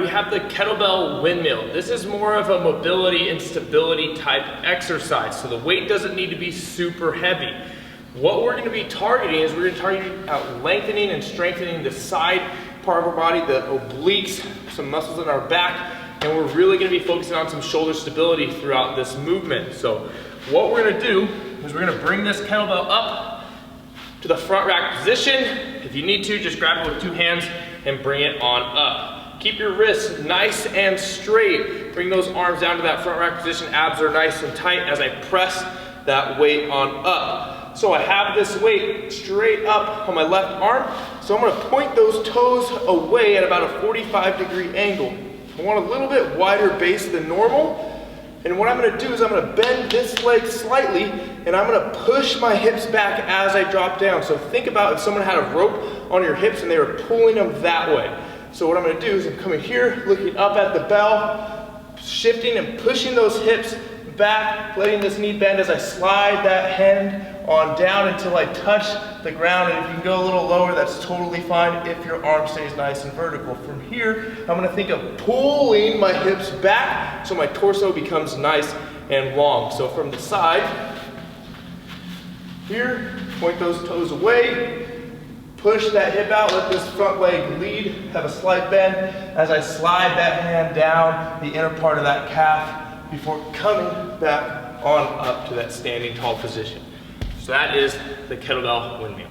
we have the kettlebell windmill. This is more of a mobility and stability type exercise, so the weight doesn't need to be super heavy. What we're going to be targeting is we're going to target lengthening and strengthening the side part of our body, the obliques, some muscles in our back, and we're really going to be focusing on some shoulder stability throughout this movement. So what we're going to do is we're going to bring this kettlebell up to the front rack position. If you need to, just grab it with 2 hands and bring it on up. Keep your wrists nice and straight. Bring those arms down to that front rack position. Abs are nice and tight as I press that weight on up. So I have this weight straight up on my left arm. So I'm going to point those toes away at about a 45-degree angle. I want a little bit wider base than normal. And what I'm going to do is I'm going to bend this leg slightly and I'm going to push my hips back as I drop down. So think about if someone had a rope on your hips and they were pulling them that way. So what I'm going to do is I'm coming here, looking up at the bell, shifting and pushing those hips back, letting this knee bend as I slide that hand on down until I touch the ground. And if you can go a little lower, that's totally fine if your arm stays nice and vertical. From here, I'm going to think of pulling my hips back so my torso becomes nice and long. So from the side, here, point those toes away, push that hip out, let this front leg lead, have a slight bend as I slide that hand down the inner part of that calf before coming back on up to that standing tall position. So that is the kettlebell windmill.